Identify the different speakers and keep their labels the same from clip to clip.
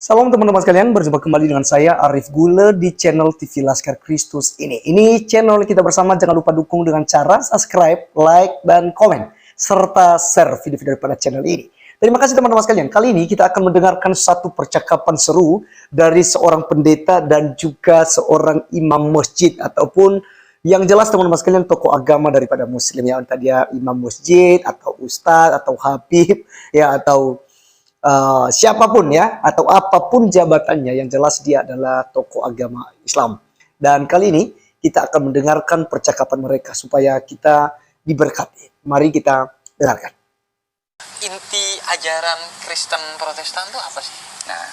Speaker 1: Salam teman-teman sekalian, berjumpa kembali dengan saya Arif Gule di channel TV Laskar Kristus ini. Ini channel kita bersama, jangan lupa dukung dengan cara subscribe, like, dan komen. Serta share video-video daripada channel ini. Terima kasih teman-teman sekalian. Kali ini kita akan mendengarkan satu percakapan seru dari seorang pendeta dan juga seorang imam masjid. Ataupun yang jelas teman-teman sekalian tokoh agama daripada muslim. Ya, entah dia imam masjid, atau ustadz, atau habib, ya, atau siapapun ya, atau apapun jabatannya, yang jelas dia adalah tokoh agama Islam. Dan kali ini kita akan mendengarkan percakapan mereka supaya kita diberkati. Mari kita dengarkan.
Speaker 2: Inti ajaran Kristen Protestan itu apa sih?
Speaker 3: Nah,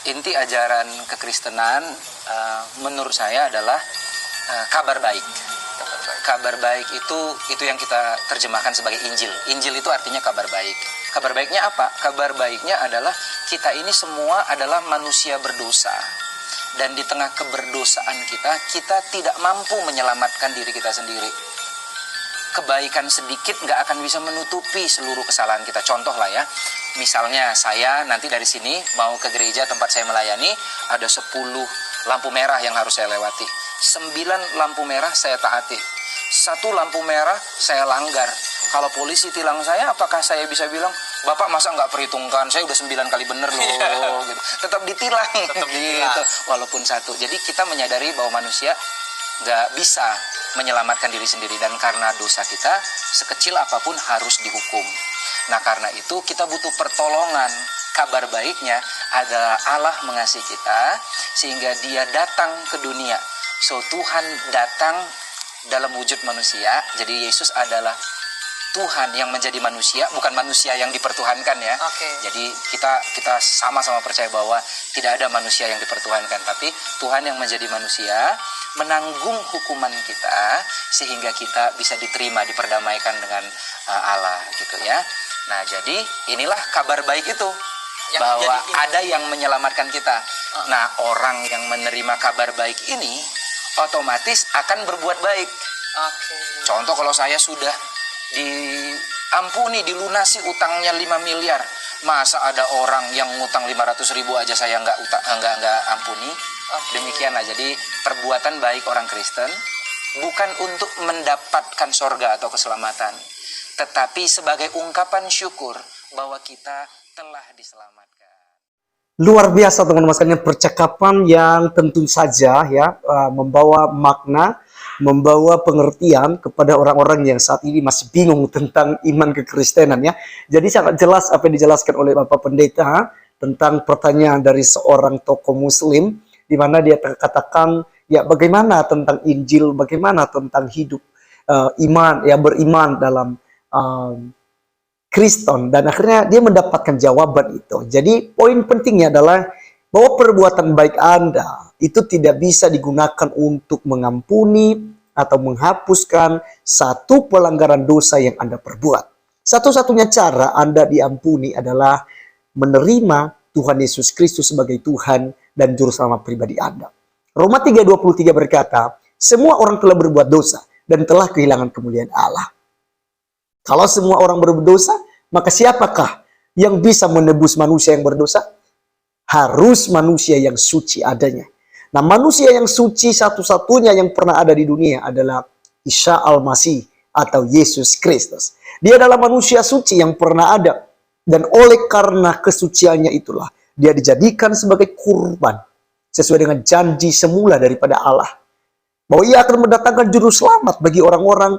Speaker 3: inti ajaran kekristenan menurut saya adalah kabar baik. Kabar baik itu yang kita terjemahkan sebagai Injil. Injil itu artinya kabar baik. Kabar baiknya apa? Kabar baiknya adalah kita ini semua adalah manusia berdosa. Dan di tengah keberdosaan kita tidak mampu menyelamatkan diri kita sendiri. Kebaikan sedikit nggak akan bisa menutupi seluruh kesalahan kita. Contoh lah ya, misalnya saya nanti dari sini mau ke gereja tempat saya melayani, ada 10 lampu merah yang harus saya lewati. 9 lampu merah saya taati. 1 lampu merah saya langgar. Kalau polisi tilang saya, apakah saya bisa bilang, Bapak masa nggak perhitungkan, saya udah 9 kali bener loh. Gitu. Tetap ditilang. Gitu. Walaupun 1. Jadi kita menyadari bahwa manusia nggak bisa menyelamatkan diri sendiri. Dan karena dosa kita, sekecil apapun harus dihukum. Nah karena itu kita butuh pertolongan. Kabar baiknya adalah Allah mengasihi kita, sehingga dia datang ke dunia. So Tuhan datang dalam wujud manusia. Jadi Yesus adalah Tuhan yang menjadi manusia, bukan manusia yang dipertuhankan ya. Jadi kita sama-sama percaya bahwa tidak ada manusia yang dipertuhankan, tapi Tuhan yang menjadi manusia menanggung hukuman kita sehingga kita bisa diterima, diperdamaikan dengan Allah gitu ya. Nah, jadi inilah kabar baik itu, bahwa ada yang menyelamatkan kita. Nah, orang yang menerima kabar baik ini otomatis akan berbuat baik. Contoh, kalau saya sudah diampuni, dilunasi utangnya 5 miliar, masa ada orang yang ngutang 500.000 aja saya nggak ampuni? Demikianlah. Jadi perbuatan baik orang Kristen bukan untuk mendapatkan sorga atau keselamatan, tetapi sebagai ungkapan syukur bahwa kita telah diselamatkan.
Speaker 1: Luar biasa teman-teman sekalian, percakapan yang tentu saja ya membawa makna, membawa pengertian kepada orang-orang yang saat ini masih bingung tentang iman kekristenan ya. Jadi sangat jelas apa yang dijelaskan oleh Bapak Pendeta tentang pertanyaan dari seorang tokoh muslim, di mana dia katakan ya bagaimana tentang Injil, bagaimana tentang hidup iman ya, beriman dalam Kristen, dan akhirnya dia mendapatkan jawaban itu. Jadi poin pentingnya adalah bahwa perbuatan baik Anda itu tidak bisa digunakan untuk mengampuni atau menghapuskan satu pelanggaran dosa yang Anda perbuat. Satu-satunya cara Anda diampuni adalah menerima Tuhan Yesus Kristus sebagai Tuhan dan Juru Selamat pribadi Anda. Roma 3:23 berkata, semua orang telah berbuat dosa dan telah kehilangan kemuliaan Allah. Kalau semua orang berdosa, maka siapakah yang bisa menebus manusia yang berdosa? Harus manusia yang suci adanya. Nah, manusia yang suci satu-satunya yang pernah ada di dunia adalah Isa Al-Masih atau Yesus Kristus. Dia adalah manusia suci yang pernah ada. Dan oleh karena kesuciannya itulah, dia dijadikan sebagai kurban sesuai dengan janji semula daripada Allah, bahwa ia akan mendatangkan juru selamat bagi orang-orang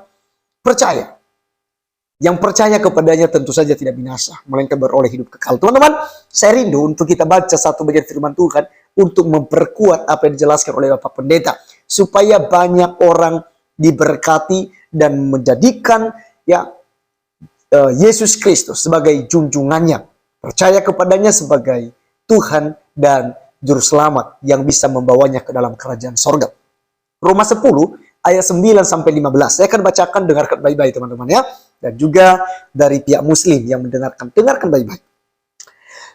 Speaker 1: percaya. Yang percaya kepadanya tentu saja tidak binasa, melainkan beroleh hidup kekal. Teman-teman, saya rindu untuk kita baca satu bagian firman Tuhan untuk memperkuat apa yang dijelaskan oleh Bapak Pendeta, supaya banyak orang diberkati dan menjadikan ya Yesus Kristus sebagai junjungannya, percaya kepadanya sebagai Tuhan dan Juru Selamat yang bisa membawanya ke dalam kerajaan sorga. Roma 10 ayat 9-15. Saya akan bacakan, dengarkan baik-baik teman-teman ya. Dan juga dari pihak muslim yang mendengarkan, dengarkan baik-baik.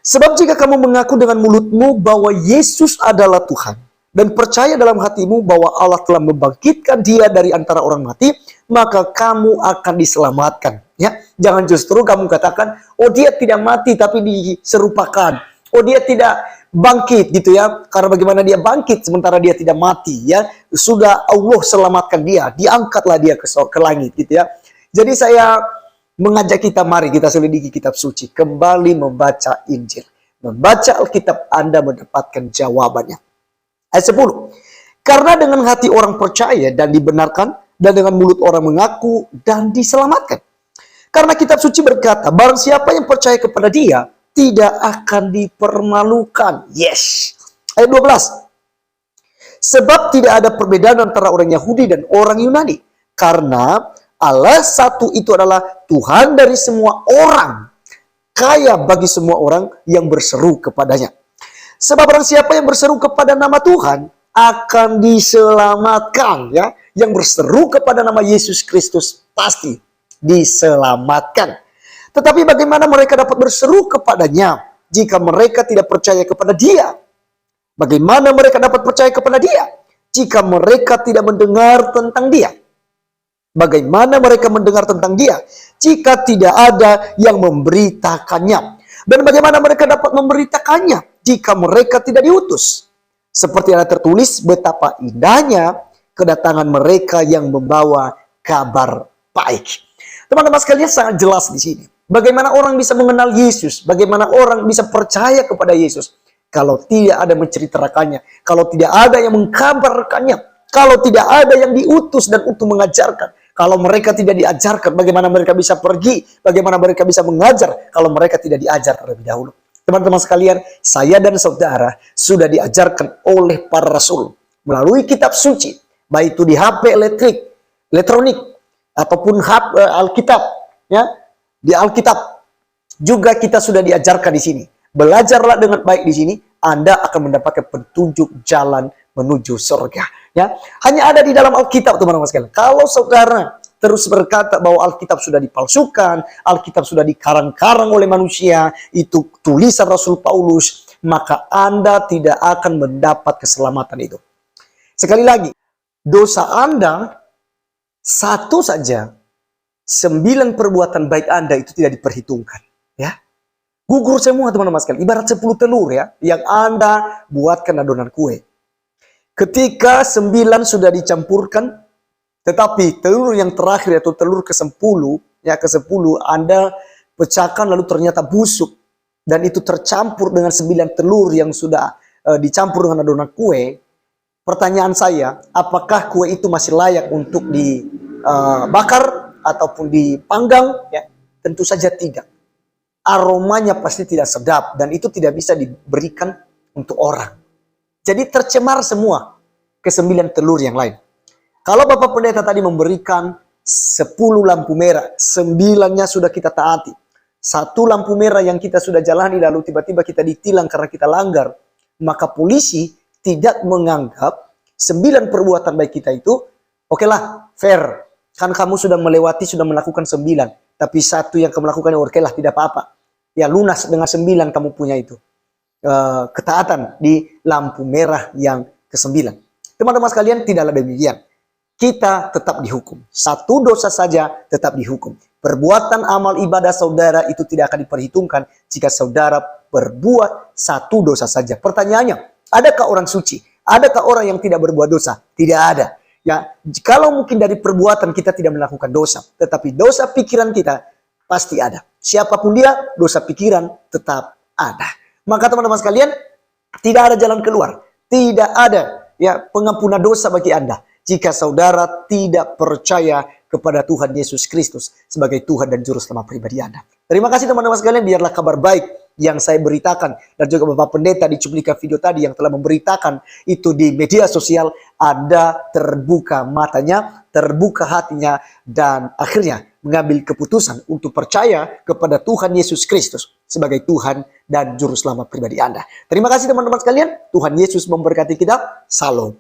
Speaker 1: Sebab jika kamu mengaku dengan mulutmu bahwa Yesus adalah Tuhan, dan percaya dalam hatimu bahwa Allah telah membangkitkan dia dari antara orang mati, maka kamu akan diselamatkan. Ya, jangan justru kamu katakan, oh dia tidak mati tapi diserupakan. Oh, dia tidak bangkit gitu ya. Karena bagaimana dia bangkit sementara dia tidak mati ya. Sudah Allah selamatkan dia, diangkatlah dia ke langit gitu ya. Jadi saya mengajak kita, mari kita selidiki kitab suci, kembali membaca Injil. Membaca Alkitab, Anda mendapatkan jawabannya. Ayat 10. Karena dengan hati orang percaya dan dibenarkan, dan dengan mulut orang mengaku dan diselamatkan. Karena kitab suci berkata, barang siapa yang percaya kepada dia, tidak akan dipermalukan. Yes. Ayat 12. Sebab tidak ada perbedaan antara orang Yahudi dan orang Yunani. Karena Allah satu itu adalah Tuhan dari semua orang, kaya bagi semua orang yang berseru kepadanya. Sebab barang siapa yang berseru kepada nama Tuhan akan diselamatkan ya. Yang berseru kepada nama Yesus Kristus pasti diselamatkan. Tetapi bagaimana mereka dapat berseru kepadanya jika mereka tidak percaya kepada dia? Bagaimana mereka dapat percaya kepada dia jika mereka tidak mendengar tentang dia? Bagaimana mereka mendengar tentang dia jika tidak ada yang memberitakannya? Dan bagaimana mereka dapat memberitakannya jika mereka tidak diutus? Seperti ada tertulis betapa indahnya kedatangan mereka yang membawa kabar baik. Teman-teman sekalian, sangat jelas di sini. Bagaimana orang bisa mengenal Yesus? Bagaimana orang bisa percaya kepada Yesus? Kalau tidak ada menceritakannya, kalau tidak ada yang mengkabarkannya, kalau tidak ada yang diutus dan untuk mengajarkan. Kalau mereka tidak diajarkan, bagaimana mereka bisa pergi? Bagaimana mereka bisa mengajar kalau mereka tidak diajar terlebih dahulu? Teman-teman sekalian, saya dan saudara sudah diajarkan oleh para rasul melalui kitab suci, baik itu di HP elektronik ataupun Alkitab, ya. Di Alkitab juga kita sudah diajarkan di sini. Belajarlah dengan baik di sini, Anda akan mendapatkan petunjuk jalan menuju surga. Ya, hanya ada di dalam Alkitab, teman-teman sekalian. Kalau saudara terus berkata bahwa Alkitab sudah dipalsukan, Alkitab sudah dikarang-karang oleh manusia, itu tulisan Rasul Paulus, maka Anda tidak akan mendapat keselamatan itu. Sekali lagi, dosa Anda satu saja, 9 perbuatan baik Anda itu tidak diperhitungkan. Ya, gugur semua teman-teman sekalian. Ibarat 10 telur ya, yang Anda buatkan adonan kue. Ketika 9 sudah dicampurkan, tetapi telur yang terakhir atau telur ke-10, ya ke-10 Anda pecahkan lalu ternyata busuk dan itu tercampur dengan 9 telur yang sudah dicampur dengan adonan kue. Pertanyaan saya, apakah kue itu masih layak untuk dibakar ataupun dipanggang? Ya, tentu saja tidak. Aromanya pasti tidak sedap dan itu tidak bisa diberikan untuk orang. Jadi tercemar semua ke-9 telur yang lain. Kalau Bapak Pendeta tadi memberikan 10 lampu merah, 9-nya sudah kita taati. 1 lampu merah yang kita sudah jalani lalu tiba-tiba kita ditilang karena kita langgar. Maka polisi tidak menganggap 9 perbuatan baik kita itu, oke lah, fair. Kan kamu sudah melewati, sudah melakukan 9. Tapi 1 yang kamu lakukan, oke lah, tidak apa-apa. Ya lunas dengan 9 kamu punya itu. Ketaatan di lampu merah yang ke-9. Teman-teman sekalian, tidaklah demikian. Kita tetap dihukum. 1 dosa saja tetap dihukum. Perbuatan amal ibadah saudara itu tidak akan diperhitungkan jika saudara berbuat 1 dosa saja. Pertanyaannya, adakah orang suci? Adakah orang yang tidak berbuat dosa? Tidak ada. Ya, kalau mungkin dari perbuatan kita tidak melakukan dosa, tetapi dosa pikiran kita pasti ada. Siapapun dia, dosa pikiran tetap ada. Maka teman-teman sekalian, tidak ada jalan keluar. Tidak ada ya pengampunan dosa bagi Anda jika saudara tidak percaya kepada Tuhan Yesus Kristus sebagai Tuhan dan Juru Selamat pribadi Anda. Terima kasih teman-teman sekalian, biarlah kabar baik yang saya beritakan dan juga Bapak Pendeta di cuplikan video tadi yang telah memberitakan itu di media sosial, Anda terbuka matanya, terbuka hatinya, dan akhirnya mengambil keputusan untuk percaya kepada Tuhan Yesus Kristus sebagai Tuhan dan Juru Selamat pribadi Anda. Terima kasih teman-teman sekalian, Tuhan Yesus memberkati kita. Salam.